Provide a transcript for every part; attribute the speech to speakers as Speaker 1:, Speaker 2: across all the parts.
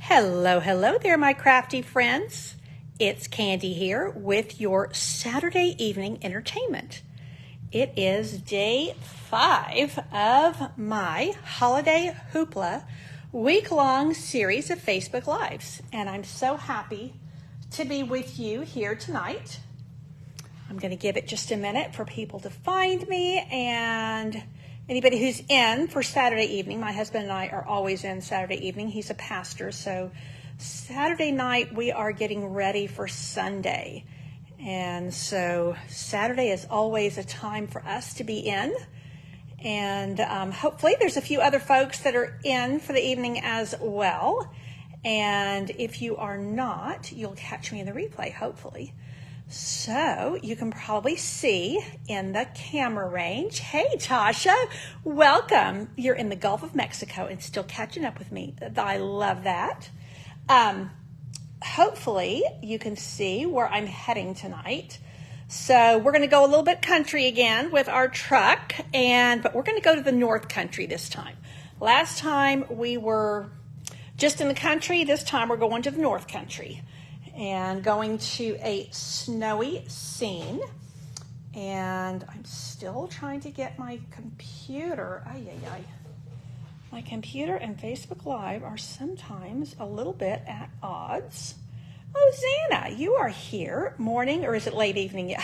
Speaker 1: Hello, hello there, my crafty friends. It's Candy here with your Saturday evening entertainment. It is day 5 of my Holiday Hoopla week-long series of Facebook Lives, and I'm so happy to be with you here tonight. I'm going to give it just a minute for people to find me, and anybody who's in for Saturday evening, my husband and I are always in Saturday evening. He's a pastor, so Saturday night we are getting ready for Sunday. And so Saturday is always a time for us to be in. And hopefully there's a few other folks that are in for the evening as well. And if you are not, you'll catch me in the replay, hopefully. So you can probably see in the camera range. Hey, Tasha, welcome. You're in the Gulf of Mexico and still catching up with me. I love that. Hopefully you can see where I'm heading tonight. So we're going to go a little bit country again with our truck, but we're going to go to the North Country this time. Last time we were just in the country. This time we're going to the North Country and going to a snowy scene. And I'm still trying to get my computer. My computer and Facebook Live are sometimes a little bit at odds. Oh, Xana, you are here. Morning, or is it late evening?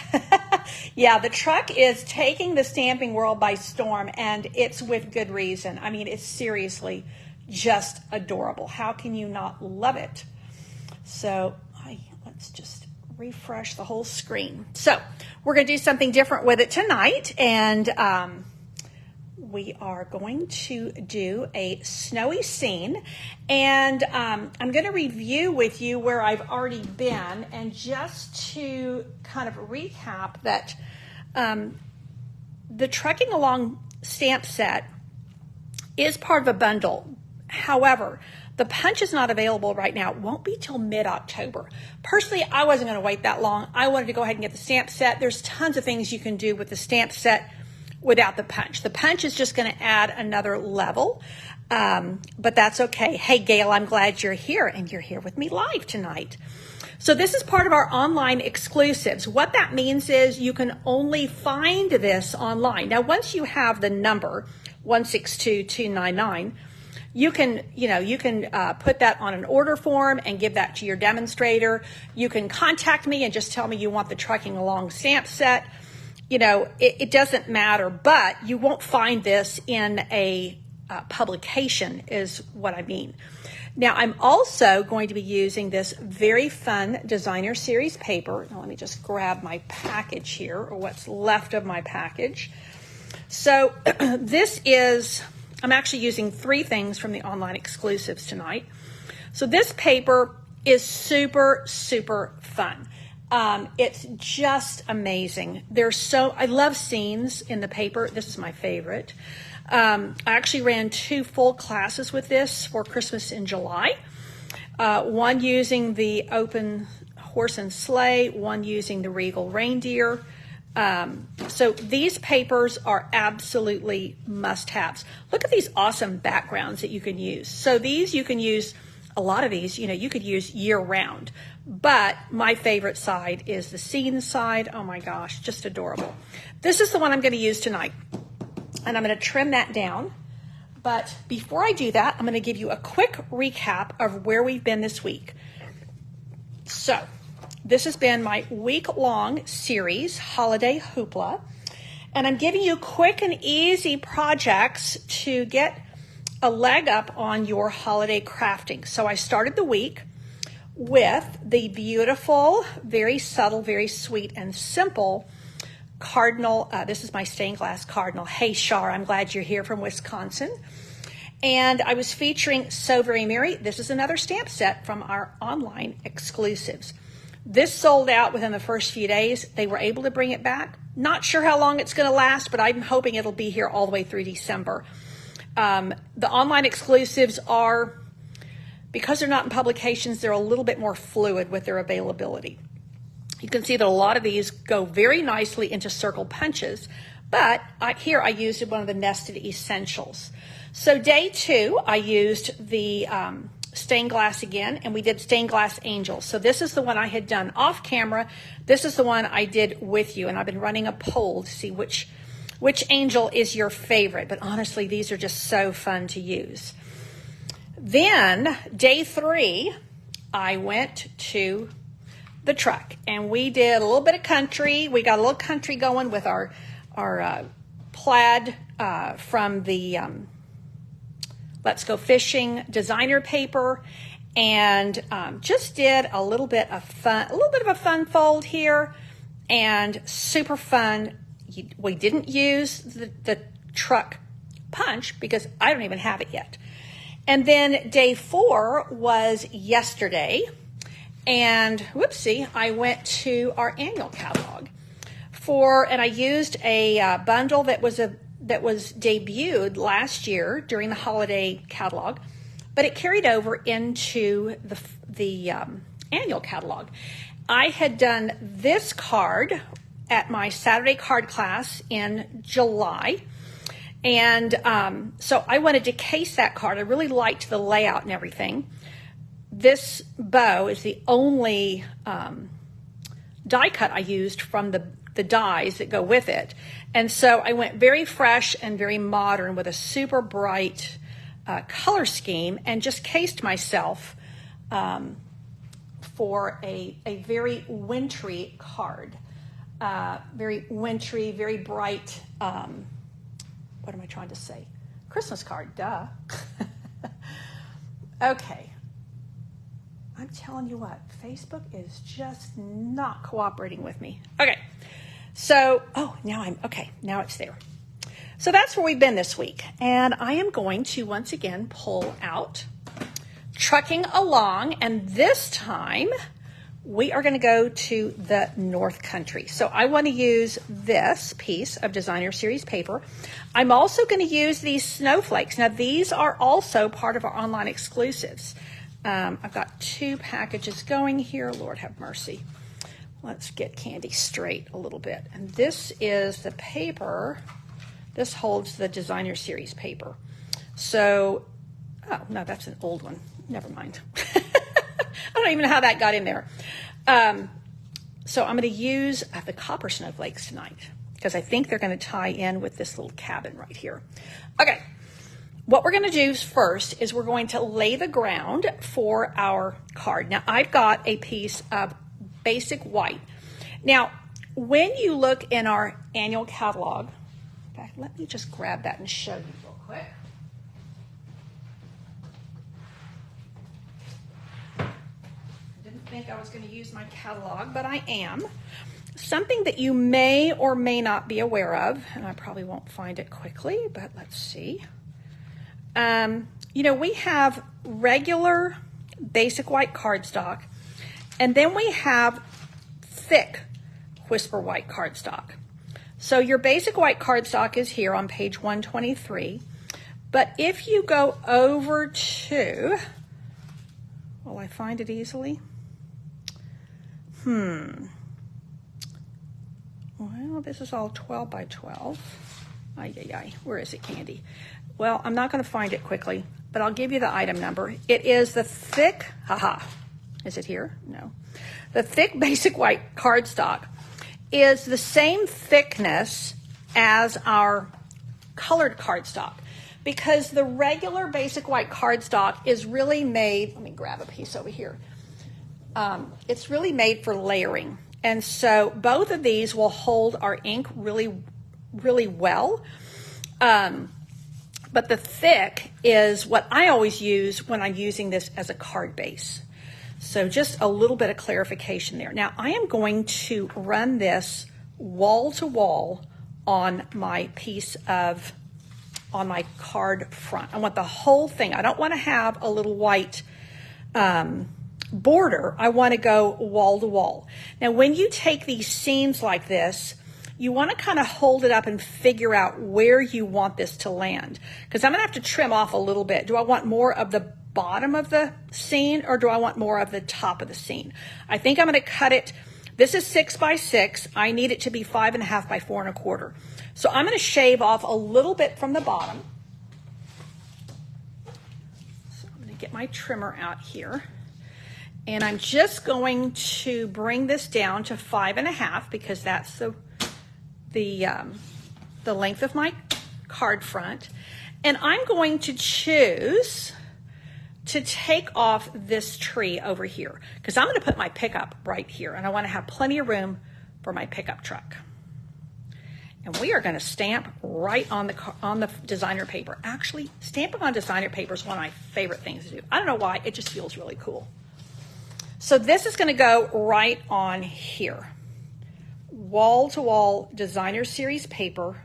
Speaker 1: Yeah, the truck is taking the stamping world by storm, and it's with good reason. I mean, it's seriously just adorable. How can you not love it? So let's just refresh the whole screen. So we're going to do something different with it tonight, and we are going to do a snowy scene, and I'm going to review with you where I've already been, and just to kind of recap that the Trekking Along stamp set is part of a bundle. However, the punch is not available right now. It won't be till mid-October. Personally, I wasn't going to wait that long. I wanted to go ahead and get the stamp set. There's tons of things you can do with the stamp set without the punch. The punch is just going to add another level, but that's okay. Hey, Gail, I'm glad you're here, and you're here with me live tonight. So this is part of our online exclusives. What that means is you can only find this online. Now, once you have the number 162299, you can put that on an order form and give that to your demonstrator. You can contact me and just tell me you want the Trekking Along stamp set. It doesn't matter, but you won't find this in a publication is what I mean. Now, I'm also going to be using this very fun designer series paper. Now, let me just grab my package here, or what's left of my package. So I'm actually using 3 things from the online exclusives tonight. So this paper is super, super fun. It's just amazing. I love scenes in the paper. This is my favorite. I actually ran 2 full classes with this for Christmas in July. One using the open horse and sleigh, one using the regal reindeer. So these papers are absolutely must-haves. Look at these awesome backgrounds that you can use. So you can use a lot of these, you could use year-round. But my favorite side is the scene side. Oh my gosh, just adorable. This is the one I'm going to use tonight, and I'm going to trim that down. But before I do that, I'm going to give you a quick recap of where we've been this week. So this has been my week-long series, Holiday Hoopla, and I'm giving you quick and easy projects to get a leg up on your holiday crafting. So I started the week with the beautiful, very subtle, very sweet and simple cardinal. This is my stained glass cardinal. Hey, Shar, I'm glad you're here from Wisconsin. And I was featuring So Very Merry. This is another stamp set from our online exclusives. This sold out within the first few days. They were able to bring it back. Not sure how long it's going to last, but I'm hoping it'll be here all the way through December. The online exclusives are, because they're not in publications, they're a little bit more fluid with their availability. You can see that a lot of these go very nicely into circle punches, but here I used one of the nested essentials. So day 2, I used the stained glass again, and we did stained glass angels. So this is the one I had done off camera. This is the one I did with you, and I've been running a poll to see which angel is your favorite. But honestly, these are just so fun to use. Then day 3, I went to the truck, and we did a little bit of country. We got a little country going with our plaid from the Let's Go Fishing designer paper, and just did a little bit of a fun fold here, and super fun. We didn't use the truck punch because I don't even have it yet. And then day 4 was yesterday, and whoopsie, I went to our annual catalog and I used a bundle that was debuted last year during the holiday catalog, but it carried over into the annual catalog. I had done this card at my Saturday card class in July, and so I wanted to case that card. I really liked the layout and everything. This bow is the only die cut I used from the dies that go with it. And so I went very fresh and very modern with a super bright color scheme, and just cased myself for a very wintry card. Very wintry, very bright, what am I trying to say? Christmas card, duh. Okay. I'm telling you what, Facebook is just not cooperating with me. Okay. So, now it's there. So that's where we've been this week. And I am going to once again pull out Trucking Along, and this time we are going to go to the North Country. So I want to use this piece of designer series paper. I'm also going to use these snowflakes. Now these are also part of our online exclusives. I've got 2 packages going here. Lord have mercy. Let's get Candy straight a little bit. And this is the paper. This holds the designer series paper. So, oh, no, that's an old one. Never mind. I don't even know how that got in there. So I'm going to use the copper snowflakes tonight because I think they're going to tie in with this little cabin right here. Okay. What we're going to do first is we're going to lay the ground for our card. Now, I've got a piece of basic white. Now, when you look in our annual catalog, in fact, let me just grab that and show you real quick. I didn't think I was going to use my catalog, but I am. Something that you may or may not be aware of, and I probably won't find it quickly, but let's see. We have regular basic white cardstock, and then we have thick whisper white cardstock. So your basic white cardstock is here on page 123, but if you go over to, will I find it easily? Well, this is all 12 by 12. Where is it, Candy? Well, I'm not going to find it quickly, but I'll give you the item number. It is the thick, is it here? No. The thick basic white cardstock is the same thickness as our colored cardstock, because the regular basic white cardstock is really made, let me grab a piece over here. It's really made for layering. And so both of these will hold our ink really, really well. But the thick is what I always use when I'm using this as a card base. So just a little bit of clarification there. Now I am going to run this wall to wall on my on my card front. I want the whole thing. I don't want to have a little white border. I want to go wall to wall. Now when you take these seams like this, you want to kind of hold it up and figure out where you want this to land. Because I'm going to have to trim off a little bit. Do I want more of the bottom of the scene, or do I want more of the top of the scene? I think I'm going to cut it. This is 6 by 6. I need it to be 5.5 by 4 1/4. So I'm going to shave off a little bit from the bottom. So I'm going to get my trimmer out here. And I'm just going to bring this down to 5.5 because that's the length of my card front. And I'm going to choose to take off this tree over here because I'm going to put my pickup right here, and I want to have plenty of room for my pickup truck. And we are going to stamp right on the designer paper. Actually, stamping on designer paper is one of my favorite things to do. I don't know why, it just feels really cool. So this is going to go right on here. Wall-to-wall designer series paper,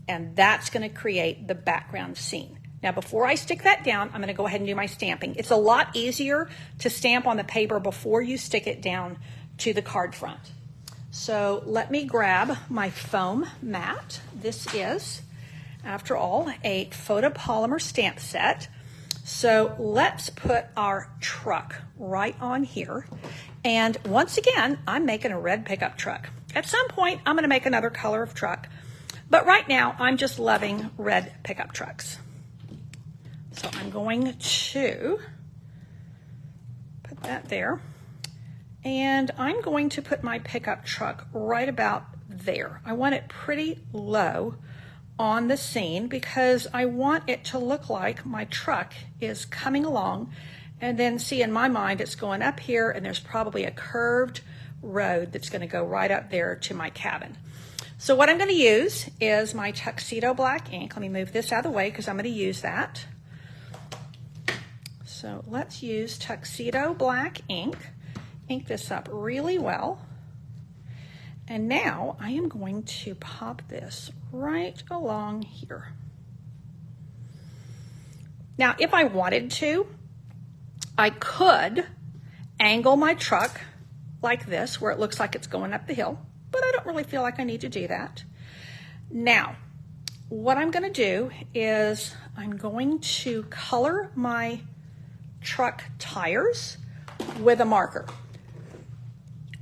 Speaker 1: and that's going to create the background scene. Now, before I stick that down, I'm going to go ahead and do my stamping. It's a lot easier to stamp on the paper before you stick it down to the card front. So let me grab my foam mat. This is, after all, a photopolymer stamp set. So let's put our truck right on here. And once again, I'm making a red pickup truck. At some point, I'm going to make another color of truck. But right now, I'm just loving red pickup trucks. So I'm going to put that there. And I'm going to put my pickup truck right about there. I want it pretty low on the scene because I want it to look like my truck is coming along. And then see, in my mind, it's going up here and there's probably a curved road that's going to go right up there to my cabin. So what I'm going to use is my tuxedo black ink. Let me move this out of the way because I'm going to use that. So let's use tuxedo black ink. Ink this up really well. And now I am going to pop this right along here. Now, if I wanted to, I could angle my truck like this where it looks like it's going up the hill, but I don't really feel like I need to do that. Now, what I'm going to do is I'm going to color my truck tires with a marker.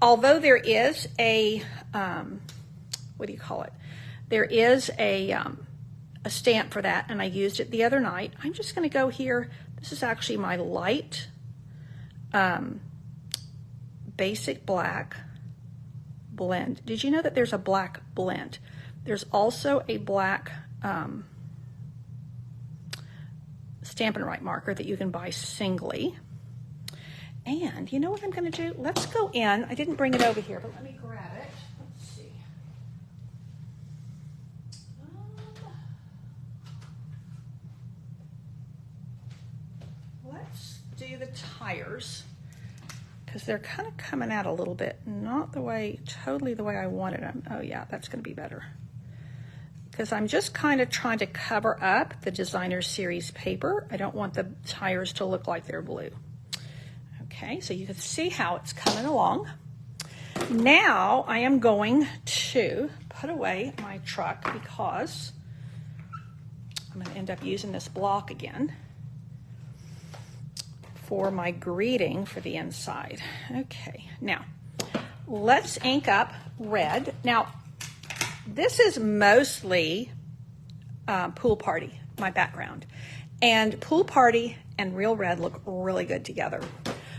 Speaker 1: Although there is a, what do you call it? There is a stamp for that, and I used it the other night. I'm just going to go here. This is actually my light basic black blend. Did you know that there's a black blend? There's also a black Stampin' Write marker that you can buy singly. And you know what I'm going to do? Let's go in. I didn't bring it over here, but let me grab it. Let's see. Let's do the tires because they're kind of coming out a little bit, not the way, totally the way I wanted them. Oh yeah, that's going to be better. Because I'm just kind of trying to cover up the designer series paper. I don't want the tires to look like they're blue. Okay, so you can see how it's coming along. Now I am going to put away my truck because I'm going to end up using this block again for my greeting for the inside. Okay, now let's ink up red. Now this is mostly Pool Party, my background. And Pool Party and Real Red look really good together.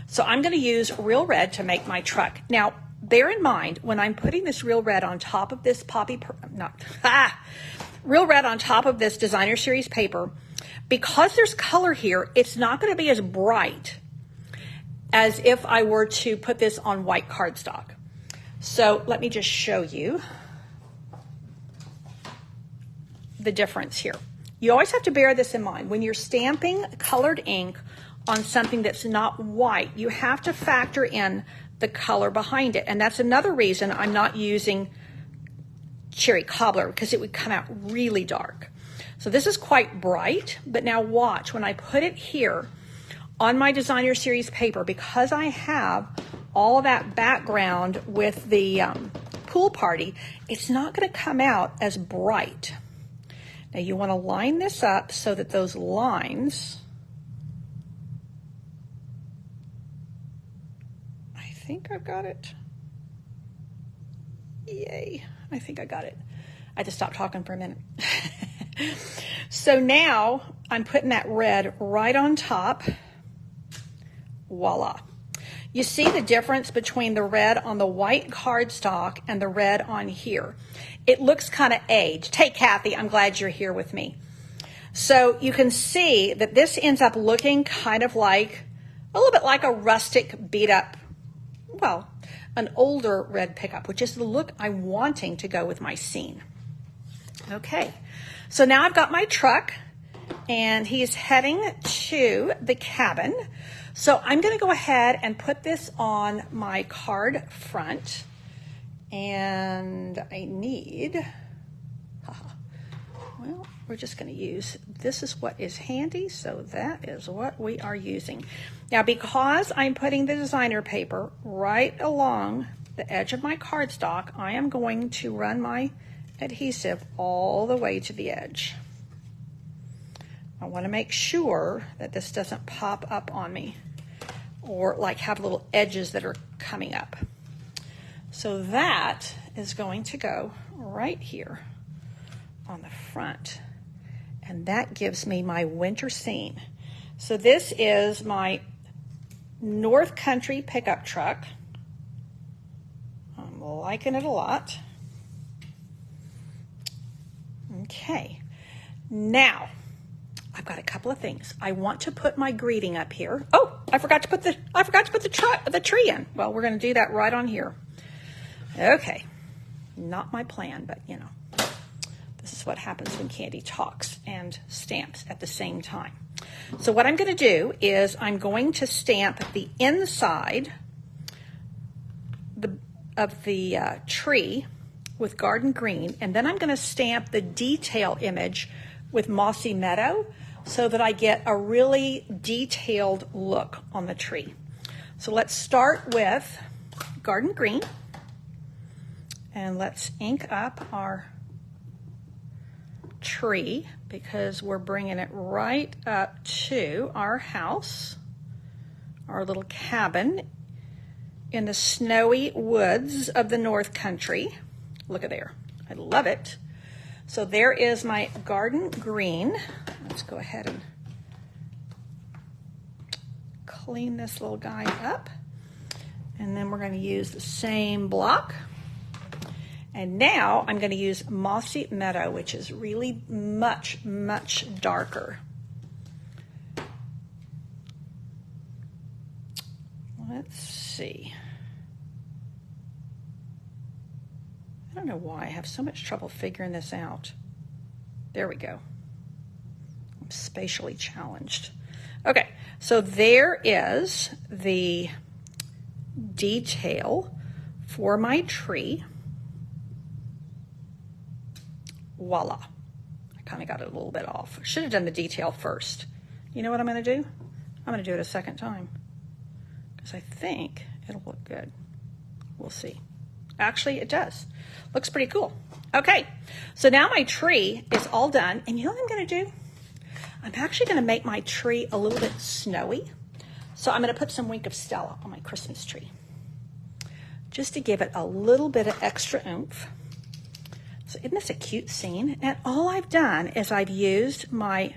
Speaker 1: So I'm going to use Real Red to make my truck. Now, bear in mind, when I'm putting this Real Red on top of this Real Red on top of this designer series paper, because there's color here, it's not going to be as bright as if I were to put this on white cardstock. So let me just show you the difference here. You always have to bear this in mind. When you're stamping colored ink on something that's not white, you have to factor in the color behind it. And that's another reason I'm not using cherry cobbler, because it would come out really dark. So this is quite bright, but now watch, when I put it here on my designer series paper, because I have all of that background with the Pool Party, it's not going to come out as bright. Now you want to line this up so that those lines, I think I've got it. Yay, I think I got it. I had to stop talking for a minute. So now I'm putting that red right on top. Voila. You see the difference between the red on the white cardstock and the red on here. It looks kind of aged. Hey, Kathy, I'm glad you're here with me. So you can see that this ends up looking kind of like, a little bit like a rustic beat up, well, an older red pickup, which is the look I'm wanting to go with my scene. Okay, so now I've got my truck and he's heading to the cabin. So I'm going to go ahead and put this on my card front, and I need, well, we're just going to use, this is what is handy, so that is what we are using. Now, because I'm putting the designer paper right along the edge of my cardstock, I am going to run my adhesive all the way to the edge. I want to make sure that this doesn't pop up on me or like have little edges that are coming up. So that is going to go right here on the front. And that gives me my winter scene. So this is my North Country pickup truck. I'm liking it a lot. Okay, now I've got a couple of things. I want to put my greeting up here. Oh, I forgot to put the tree in. Well, we're going to do that right on here. Okay, not my plan, but you know, this is what happens when Candy talks and stamps at the same time. So what I'm going to do is I'm going to stamp the inside of the tree with garden green, and then I'm going to stamp the detail image with mossy meadow so that I get a really detailed look on the tree. So let's start with garden green, and let's ink up our tree because we're bringing it right up to our house, our little cabin in the snowy woods of the North Country. Look at there. I love it. So there is my garden green. Let's go ahead and clean this little guy up. And then we're going to use the same block. And now I'm going to use Mossy Meadow, which is really much, much darker. Let's see. I don't know why I have so much trouble figuring this out. There we go. I'm spatially challenged. Okay, so there is the detail for my tree. Voila. I kind of got it a little bit off. Should have done the detail first. You know what I'm going to do? I'm going to do it a second time because I think it'll look good. We'll see. Actually, it does. Looks pretty cool. Okay, so now my tree is all done, and you know what I'm going to do? I'm actually going to make my tree a little bit snowy. So I'm going to put some Wink of Stella on my Christmas tree just to give it a little bit of extra oomph. So isn't this a cute scene? And all I've done is I've used my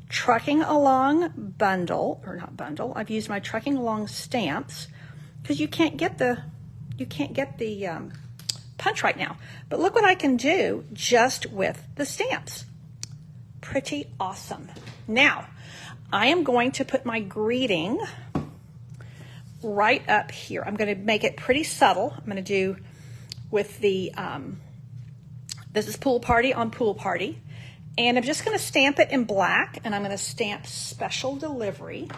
Speaker 1: Trucking Along bundle, or not bundle, I've used my Trucking Along stamps because you can't get the punch right now. But look what I can do just with the stamps. Pretty awesome. Now, I am going to put my greeting right up here. I'm going to make it pretty subtle. I'm going to do with the, this is Pool Party on Pool Party. And I'm just going to stamp it in black, and I'm going to stamp Special Delivery.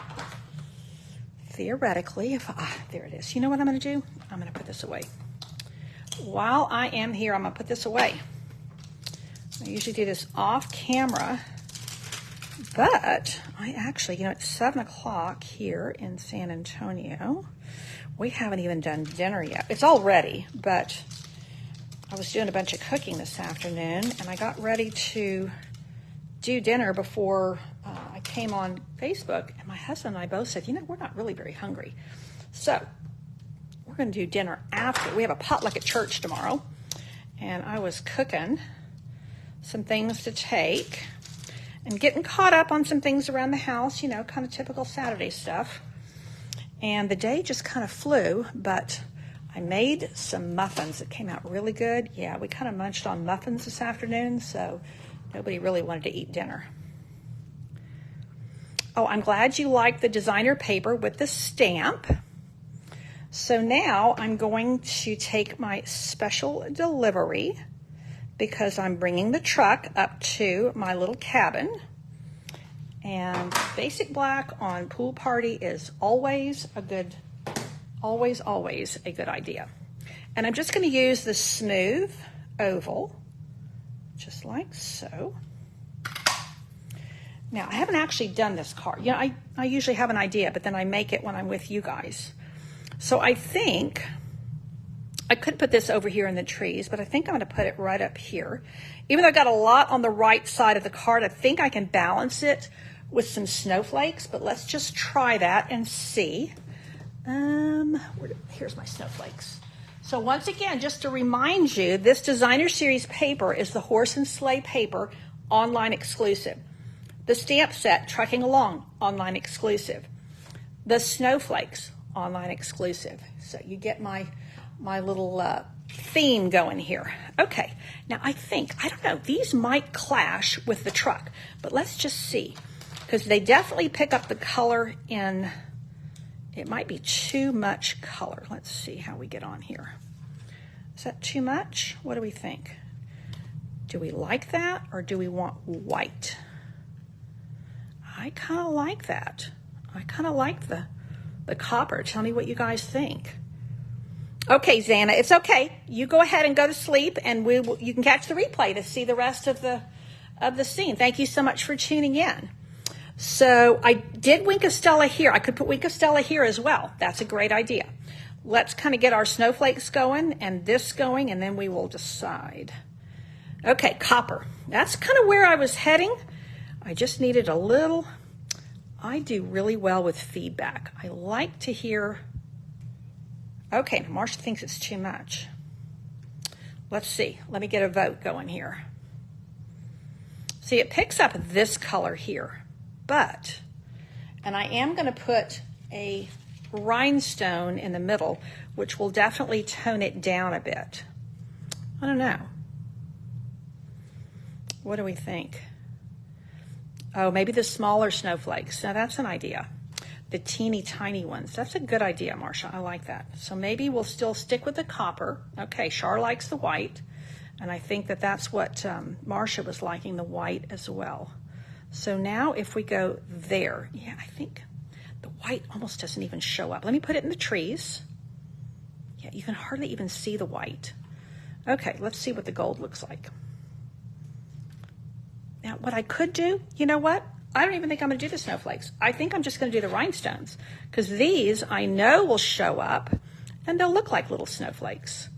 Speaker 1: Theoretically, there it is. You know what I'm going to do? I'm going to put this away. While I am here, I'm going to put this away. I usually do this off camera, but I actually, you know, it's 7 o'clock here in San Antonio. We haven't even done dinner yet. It's all ready, but I was doing a bunch of cooking this afternoon, and I got ready to do dinner before I came on Facebook, and my husband and I both said, you know, we're not really very hungry. So we're going to do dinner after. We have a potluck at church tomorrow, and I was cooking some things to take, and getting caught up on some things around the house, you know, kind of typical Saturday stuff. And the day just kind of flew, but I made some muffins that came out really good. Yeah, we kind of munched on muffins this afternoon, so nobody really wanted to eat dinner. Oh, I'm glad you like the designer paper with the stamp. So now I'm going to take my special delivery because I'm bringing the truck up to my little cabin. And basic black on pool party is always a good, always a good idea. And I'm just going to use the smooth oval, just like so. Now, I haven't actually done this card. You know, I usually have an idea, but then I make it when I'm with you guys. So I think I could put this over here in the trees, but I think I'm going to put it right up here. Even though I got a lot on the right side of the card, I think I can balance it with some snowflakes, but let's just try that and see. Here's my snowflakes. So once again, just to remind you, this designer series paper is the Horse and Sleigh paper, online exclusive. The stamp set, Trucking Along, online exclusive. The snowflakes, online exclusive. So you get my little theme going here. Okay, now I don't know, these might clash with the truck, but let's just see. Because they definitely pick up the color in, it might be too much color. Let's see how we get on here. Is that too much? What do we think? Do we like that, or do we want white? I kind of like that. I kind of like the copper. Tell me what you guys think. Okay, Xana, it's okay. You go ahead and go to sleep, and you can catch the replay to see the rest of the scene. Thank you so much for tuning in. So I did Wink of Stella here. I could put Wink of Stella here as well. That's a great idea. Let's kind of get our snowflakes going and this going, and then we will decide. Okay, copper. That's kind of where I was heading. I just needed a little. I do really well with feedback. I like to hear. Okay, Marcia thinks it's too much. Let's see. Let me get a vote going here. See, it picks up this color here, and I am going to put a rhinestone in the middle, which will definitely tone it down a bit. I don't know. What do we think? Oh, maybe the smaller snowflakes. Now that's an idea. The teeny tiny ones. That's a good idea, Marcia. I like that. So maybe we'll still stick with the copper. Okay, Char likes the white. And I think that's what Marcia was liking, the white as well. So now if we go there, yeah, I think the white almost doesn't even show up. Let me put it in the trees. Yeah, you can hardly even see the white. Okay, let's see what the gold looks like. Now, what I could do, you know what? I don't even think I'm going to do the snowflakes. I think I'm just going to do the rhinestones, because these I know will show up and they'll look like little snowflakes.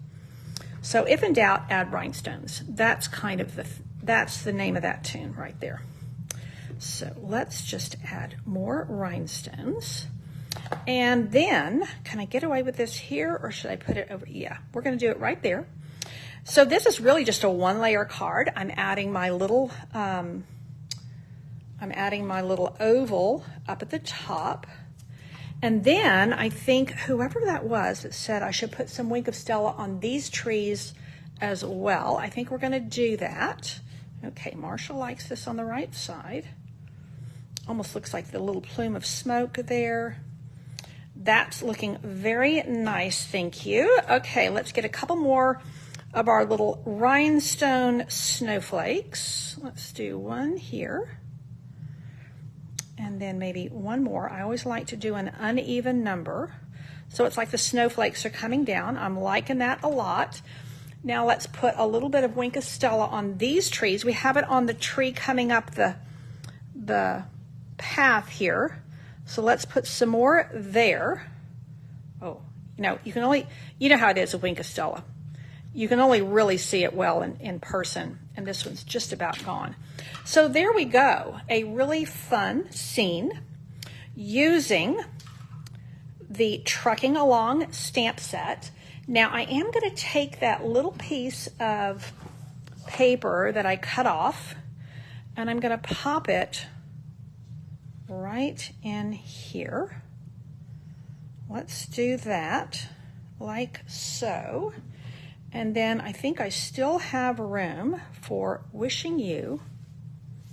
Speaker 1: So if in doubt, add rhinestones. That's kind of that's the name of that tune right there. So let's just add more rhinestones. And then, can I get away with this here, or should I put it over? Yeah, we're going to do it right there. So this is really just a one-layer card. I'm adding my little oval up at the top. And then I think whoever that was that said I should put some Wink of Stella on these trees as well. I think we're going to do that. Okay, Marshall likes this on the right side. Almost looks like the little plume of smoke there. That's looking very nice, thank you. Okay, let's get a couple more of our little rhinestone snowflakes. Let's do one here. And then maybe one more. I always like to do an uneven number. So it's like the snowflakes are coming down. I'm liking that a lot. Now let's put a little bit of Wink of Stella on these trees. We have it on the tree coming up the path here. So let's put some more there. Oh, you know how it is with Wink of Stella. You can only really see it well in person, and this one's just about gone. So there we go, a really fun scene using the Trucking Along stamp set. Now I am going to take that little piece of paper that I cut off, and I'm going to pop it right in here. Let's do that like so. And then I think I still have room for wishing you.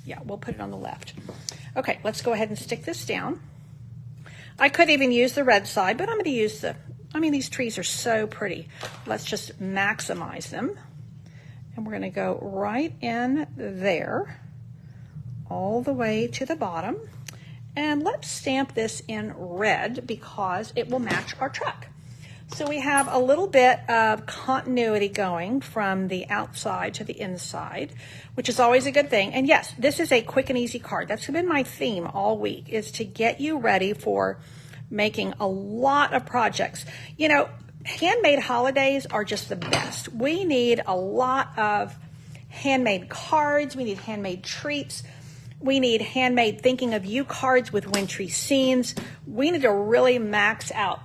Speaker 1: Yeah, we'll put it on the left. Okay, let's go ahead and stick this down. I could even use the red side, but I'm going to use these trees are so pretty. Let's just maximize them. And we're going to go right in there, all the way to the bottom. And let's stamp this in red because it will match our truck. So we have a little bit of continuity going from the outside to the inside, which is always a good thing. And yes, this is a quick and easy card. That's been my theme all week, is to get you ready for making a lot of projects. You know, handmade holidays are just the best. We need a lot of handmade cards. We need handmade treats. We need handmade thinking of you cards with wintry scenes. We need to really max out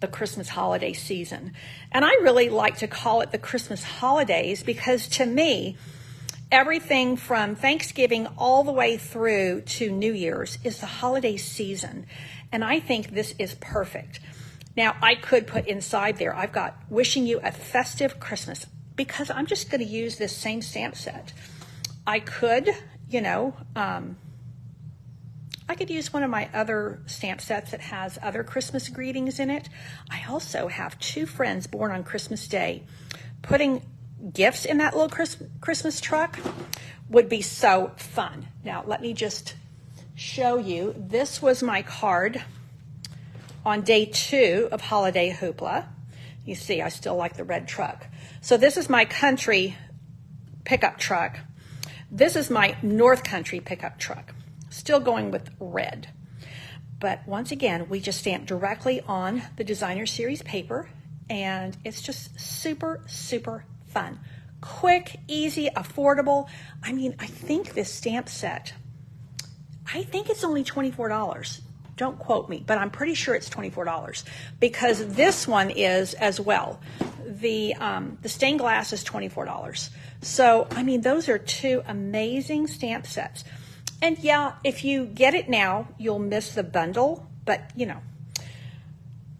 Speaker 1: the Christmas holiday season. And I really like to call it the Christmas holidays because to me, everything from Thanksgiving all the way through to New Year's is the holiday season. And I think this is perfect. Now, I could put inside there, I've got wishing you a festive Christmas because I'm just going to use this same stamp set. I could, I could use one of my other stamp sets that has other Christmas greetings in it. I also have 2 friends born on Christmas Day. Putting gifts in that little Christmas truck would be so fun. Now, let me just show you. This was my card on day 2 of Holiday Hoopla. You see, I still like the red truck. So this is my country pickup truck. This is my North Country pickup truck. Still going with red. But once again, we just stamp directly on the designer series paper, and it's just super, super fun. Quick, easy, affordable. I mean, I think this stamp set, I think it's only $24. Don't quote me, but I'm pretty sure it's $24 because this one is as well. The stained glass is $24. So, I mean, those are 2 amazing stamp sets. And yeah, if you get it now, you'll miss the bundle, but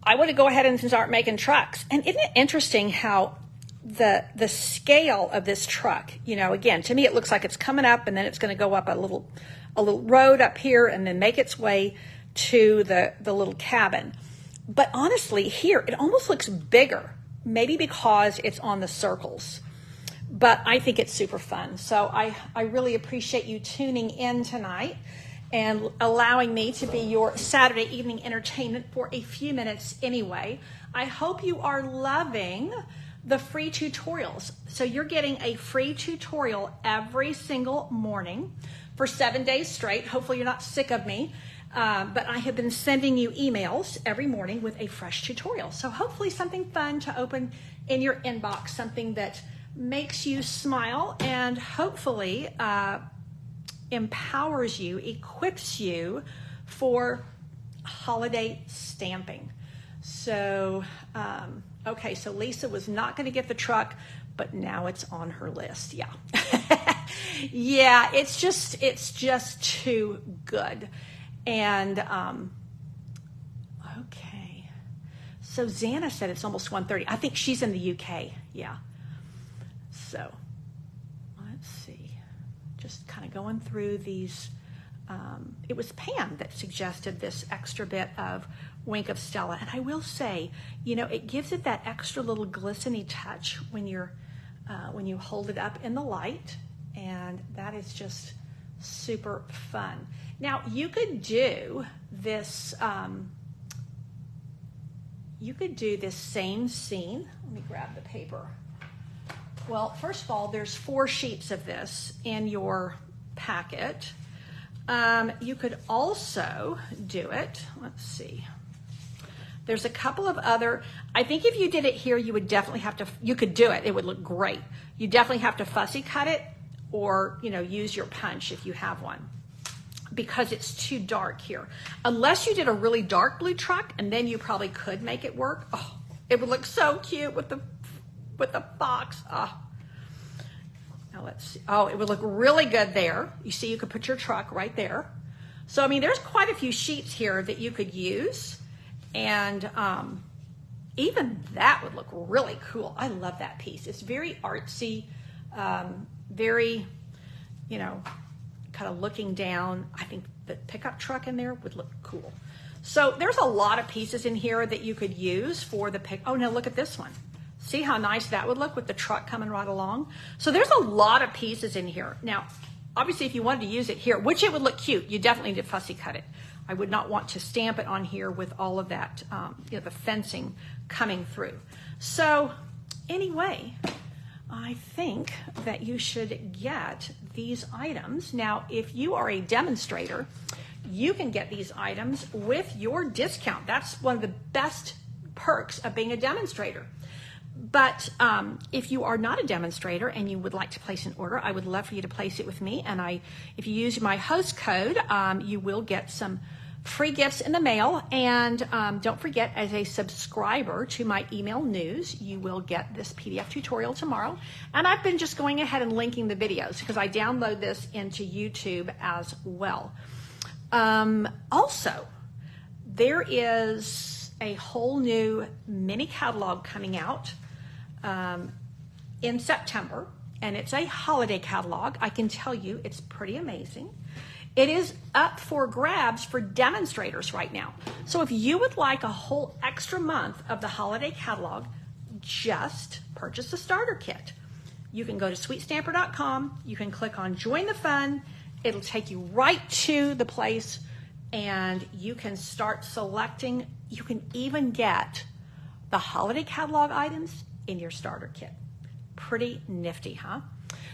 Speaker 1: I want to go ahead and start making trucks. And isn't it interesting how the scale of this truck, again, to me, it looks like it's coming up and then it's going to go up a little road up here and then make its way to the little cabin. But honestly, here, it almost looks bigger, maybe because it's on the circles. But I think it's super fun. So I really appreciate you tuning in tonight and allowing me to be your Saturday evening entertainment for a few minutes anyway. I hope you are loving the free tutorials. So you're getting a free tutorial every single morning for 7 days straight. Hopefully you're not sick of me. But I have been sending you emails every morning with a fresh tutorial. So hopefully something fun to open in your inbox, something that makes you smile and hopefully empowers you, equips you for holiday stamping. So, okay, so Lisa was not going to get the truck, but now it's on her list. Yeah. Yeah, it's just too good. And, okay. So Xana said it's almost 1:30. I think she's in the UK. Yeah. So let's see, just kind of going through these. It was Pam that suggested this extra bit of Wink of Stella. And I will say, it gives it that extra little glistening touch when you hold it up in the light. And that is just super fun. Now you could do this, same scene. Let me grab the paper. Well, first of all, there's 4 sheets of this in your packet. You could also do it. Let's see. There's a couple of other, I think if you did it here, you would definitely have to, you could do it. It would look great. You definitely have to fussy cut it or, use your punch if you have one because it's too dark here. Unless you did a really dark blue truck and then you probably could make it work. Oh, it would look so cute with the fox. Oh. let's see. Oh, it would look really good there. You see, you could put your truck right there. So, I mean, there's quite a few sheets here that you could use. And even that would look really cool. I love that piece. It's very artsy, very, you know, kind of looking down. I think the pickup truck in there would look cool. So there's a lot of pieces in here that you could use for the pick. Oh, now look at this one. See how nice that would look with the truck coming right along? So there's a lot of pieces in here. Now, obviously, if you wanted to use it here, which it would look cute, you definitely need to fussy cut it. I would not want to stamp it on here with all of that, you know, the fencing coming through. So anyway, I think that you should get these items. Now, if you are a demonstrator, you can get these items with your discount. That's one of the best perks of being a demonstrator. But if you are not a demonstrator and you would like to place an order, I would love for you to place it with me. And if you use my host code, you will get some free gifts in the mail. And don't forget, as a subscriber to my email news, you will get this PDF tutorial tomorrow. And I've been just going ahead and linking the videos because I download this into YouTube as well. Also, there is a whole new mini catalog coming out in September, and it's a holiday catalog. I can tell you it's pretty amazing. It is up for grabs for demonstrators right now. So if you would like a whole extra month of the holiday catalog, just purchase a starter kit. You can go to sweetstamper.com. You can click on Join the Fun. It'll take you right to the place, and you can start selecting. You can even get the holiday catalog items in your starter kit. Pretty nifty, huh?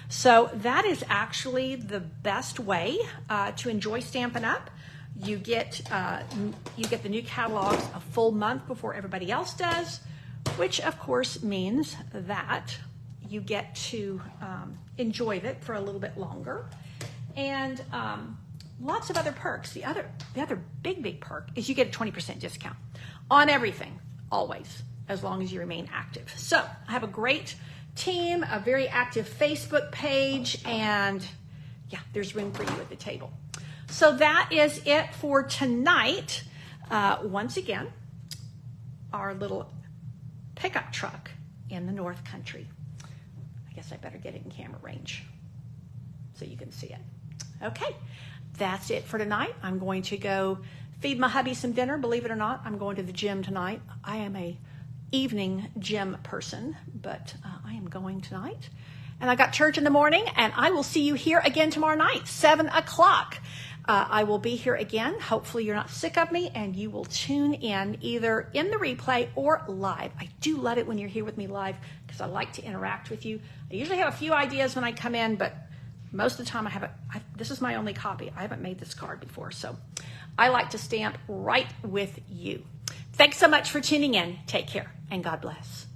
Speaker 1: So that is actually the best way to enjoy Stampin' Up! You get the new catalogs a full month before everybody else does, which of course means that you get to enjoy it for a little bit longer. And lots of other perks. The other big perk is you get a 20% discount on everything, always, as long as you remain active. So I have a great team, a very active Facebook page, and yeah, there's room for you at the table. So that is it for tonight. Once again, our little pickup truck in the North Country. I guess I better get it in camera range so you can see it. Okay, that's it for tonight. I'm going to go feed my hubby some dinner. Believe it or not, I'm going to the gym tonight. I am a evening gym person, but I am going tonight. And I got church in the morning, and I will see you here again tomorrow night, 7 o'clock. I will be here again. Hopefully you're not sick of me, and you will tune in either in the replay or live. I do love it when you're here with me live because I like to interact with you. I usually have a few ideas when I come in, but most of the time this is my only copy. I haven't made this card before, so I like to stamp right with you. Thanks so much for tuning in. Take care, and God bless.